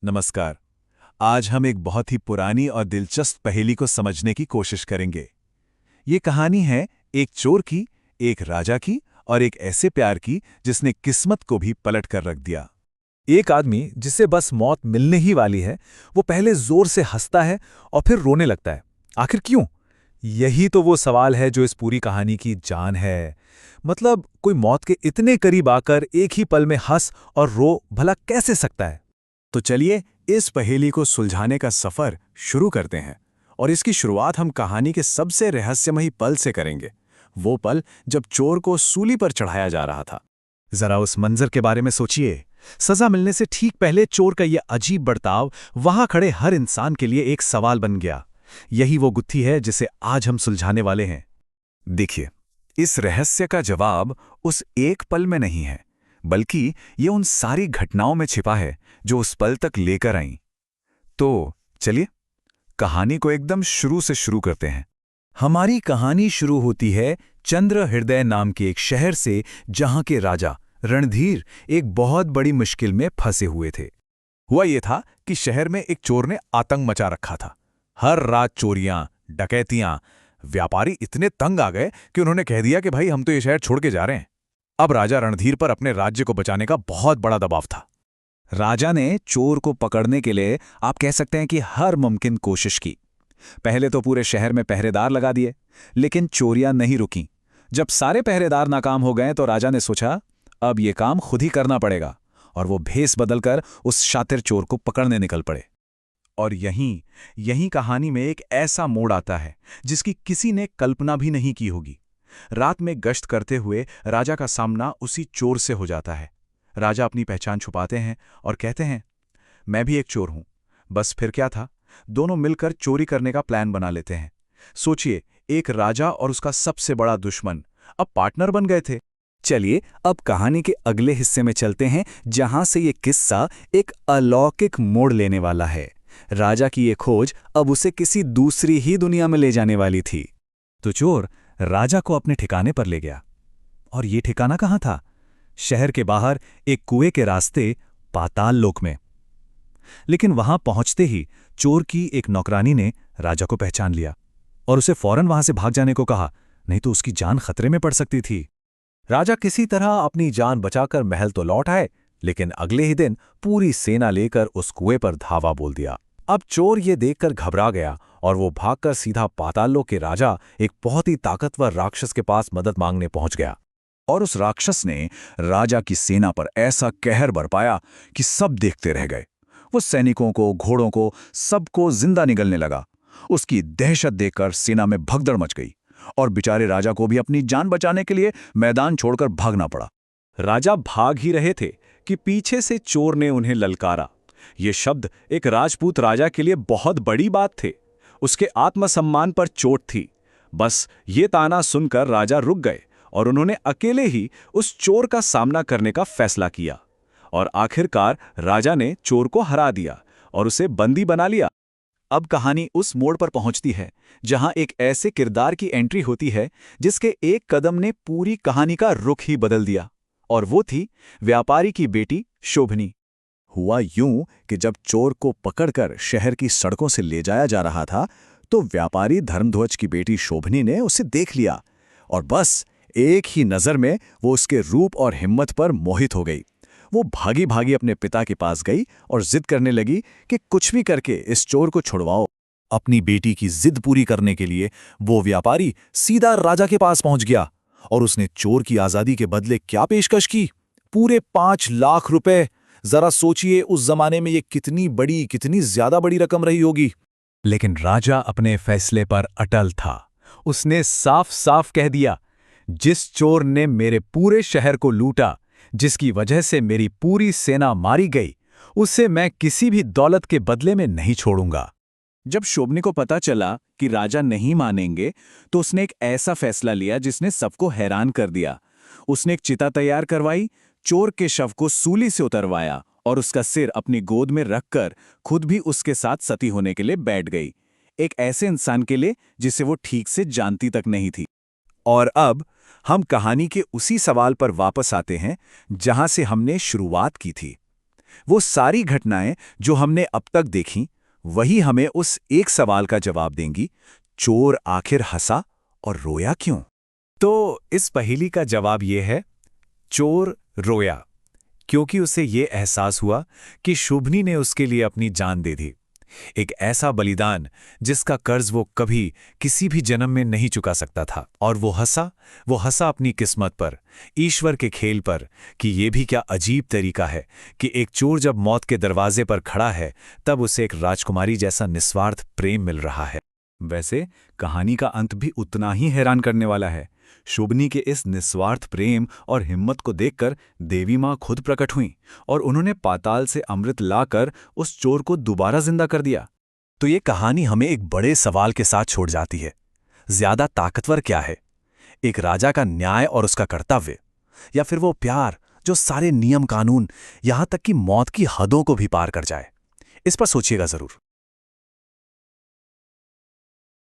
नमस्कार। आज हम एक बहुत ही पुरानी और दिलचस्प पहेली को समझने की कोशिश करेंगे। ये कहानी है एक चोर की, एक राजा की और एक ऐसे प्यार की जिसने किस्मत को भी पलट कर रख दिया। एक आदमी जिसे बस मौत मिलने ही वाली है, वो पहले जोर से हंसता है और फिर रोने लगता है। आखिर क्यों? यही तो वो सवाल है जो इस पूरी कहानी की जान है। मतलब कोई मौत के इतने करीब आकर एक ही पल में हंस और रो भला कैसे सकता है? तो चलिए इस पहेली को सुलझाने का सफर शुरू करते हैं। और इसकी शुरुआत हम कहानी के सबसे रहस्यमयी पल से करेंगे। वो पल जब चोर को सूली पर चढ़ाया जा रहा था। जरा उस मंजर के बारे में सोचिए। सजा मिलने से ठीक पहले चोर का यह अजीब बर्ताव वहां खड़े हर इंसान के लिए एक सवाल बन गया। यही वो गुत्थी है जिसे आज हम सुलझाने वाले हैं। देखिए, इस रहस्य का जवाब उस एक पल में नहीं है, बल्कि ये उन सारी घटनाओं में छिपा है जो उस पल तक लेकर आईं। तो चलिए कहानी को एकदम शुरू से शुरू करते हैं। हमारी कहानी शुरू होती है चंद्र हृदय नाम के एक शहर से, जहां के राजा रणधीर एक बहुत बड़ी मुश्किल में फंसे हुए थे। हुआ ये था कि शहर में एक चोर ने आतंक मचा रखा था। हर रात चोरियां, डकैतियां। व्यापारी इतने तंग आ गए कि उन्होंने कह दिया कि भाई हम तो ये शहर छोड़ के जा रहे हैं। अब राजा रणधीर पर अपने राज्य को बचाने का बहुत बड़ा दबाव था। राजा ने चोर को पकड़ने के लिए आप कह सकते हैं कि हर मुमकिन कोशिश की। पहले तो पूरे शहर में पहरेदार लगा दिए, लेकिन चोरियां नहीं रुकीं। जब सारे पहरेदार नाकाम हो गए तो राजा ने सोचा अब ये काम खुद ही करना पड़ेगा, और वो भेस बदलकर उस शातिर चोर को पकड़ने निकल पड़े। और यहीं कहानी में एक ऐसा मोड़ आता है जिसकी किसी ने कल्पना भी नहीं की होगी। रात में गश्त करते हुए राजा का सामना उसी चोर से हो जाता है। राजा अपनी पहचान छुपाते हैं और कहते हैं, मैं भी एक चोर हूं। बस फिर क्या था, दोनों मिलकर चोरी करने का प्लान बना लेते हैं। सोचिए, एक राजा और उसका सबसे बड़ा दुश्मन अब पार्टनर बन गए थे। चलिए अब कहानी के अगले हिस्से में चलते हैं, जहां से ये किस्सा एक अलौकिक मोड़ लेने वाला है। राजा की ये खोज अब उसे किसी दूसरी ही दुनिया में ले जाने वाली थी। तो चोर राजा को अपने ठिकाने पर ले गया। और ये ठिकाना कहाँ था? शहर के बाहर एक कुएं के रास्ते, पाताल लोक में। लेकिन वहां पहुंचते ही चोर की एक नौकरानी ने राजा को पहचान लिया और उसे फौरन वहां से भाग जाने को कहा, नहीं तो उसकी जान खतरे में पड़ सकती थी। राजा किसी तरह अपनी जान बचाकर महल तो लौट आए, लेकिन अगले ही दिन पूरी सेना लेकर उस कुएं पर धावा बोल दिया। अब चोर ये देखकर घबरा गया और वो भागकर सीधा पातालोक के राजा, एक बहुत ही ताकतवर राक्षस के पास मदद मांगने पहुंच गया। और उस राक्षस ने राजा की सेना पर ऐसा कहर बरपाया कि सब देखते रह गए। वो सैनिकों को, घोड़ों को, सबको जिंदा निगलने लगा। उसकी दहशत देखकर सेना में भगदड़ मच गई और बेचारे राजा को भी अपनी जान बचाने के लिए मैदान छोड़कर भागना पड़ा। राजा भाग ही रहे थे कि पीछे से चोर ने उन्हें ललकारा। ये शब्द एक राजपूत राजा के लिए बहुत बड़ी बात थे। उसके आत्मसम्मान पर चोट थी। बस ये ताना सुनकर राजा रुक गए और उन्होंने अकेले ही उस चोर का सामना करने का फैसला किया। और आखिरकार राजा ने चोर को हरा दिया और उसे बंदी बना लिया। अब कहानी उस मोड़ पर पहुंचती है जहां एक ऐसे किरदार की एंट्री होती है जिसके एक कदम ने पूरी कहानी का रुख ही बदल दिया। और वो थी व्यापारी की बेटी शोभनी। हुआ यूं कि जब चोर को पकड़कर शहर की सड़कों से ले जाया जा रहा था, तो व्यापारी धर्मध्वज की बेटी शोभनी ने उसे देख लिया और बस एक ही नजर में वो उसके रूप और हिम्मत पर मोहित हो गई। वो भागी भागी अपने पिता के पास गई और जिद करने लगी कि कुछ भी करके इस चोर को छुड़वाओ। अपनी बेटी की जिद पूरी करने के लिए वो व्यापारी सीधा राजा के पास पहुंच गया और उसने चोर की आजादी के बदले क्या पेशकश की? पूरे 5 लाख रुपए। जरा सोचिए उस जमाने में ये कितनी बड़ी, कितनी ज्यादा बड़ी रकम रही होगी। लेकिन राजा अपने फैसले पर अटल था। उसने साफ साफ कह दिया, जिस चोर ने मेरे पूरे शहर को लूटा, जिसकी वजह से मेरी पूरी सेना मारी गई, उसे मैं किसी भी दौलत के बदले में नहीं छोड़ूंगा। जब शोभनी को पता चला कि राजा नहीं मानेंगे, तो उसने एक ऐसा फैसला लिया जिसने सबको हैरान कर दिया। उसने एक चिता तैयार करवाई, चोर के शव को सूली से उतरवाया और उसका सिर अपनी गोद में रखकर खुद भी उसके साथ सती होने के लिए बैठ गई। एक ऐसे इंसान के लिए जिसे वो ठीक से जानती तक नहीं थी। और अब हम कहानी के उसी सवाल पर वापस आते हैं जहां से हमने शुरुआत की थी। वो सारी घटनाएं जो हमने अब तक देखी, वही हमें उस एक सवाल का जवाब देंगी, चोर आखिर हंसा और रोया क्यों? तो इस पहेली का जवाब ये है, चोर रोया क्योंकि उसे ये एहसास हुआ कि शुभनी ने उसके लिए अपनी जान दे दी। एक ऐसा बलिदान जिसका कर्ज वो कभी किसी भी जन्म में नहीं चुका सकता था। और वो हंसा अपनी किस्मत पर, ईश्वर के खेल पर, कि ये भी क्या अजीब तरीका है कि एक चोर जब मौत के दरवाजे पर खड़ा है तब उसे एक राजकुमारी जैसा निस्वार्थ प्रेम मिल रहा है। वैसे कहानी का अंत भी उतना ही हैरान करने वाला है। शुभनी के इस निस्वार्थ प्रेम और हिम्मत को देखकर देवी माँ खुद प्रकट हुईं और उन्होंने पाताल से अमृत लाकर उस चोर को दोबारा जिंदा कर दिया। तो ये कहानी हमें एक बड़े सवाल के साथ छोड़ जाती है। ज्यादा ताकतवर क्या है, एक राजा का न्याय और उसका कर्तव्य, या फिर वो प्यार जो सारे नियम कानून, यहां तक कि मौत की हदों को भी पार कर जाए? इस पर सोचिएगा जरूर।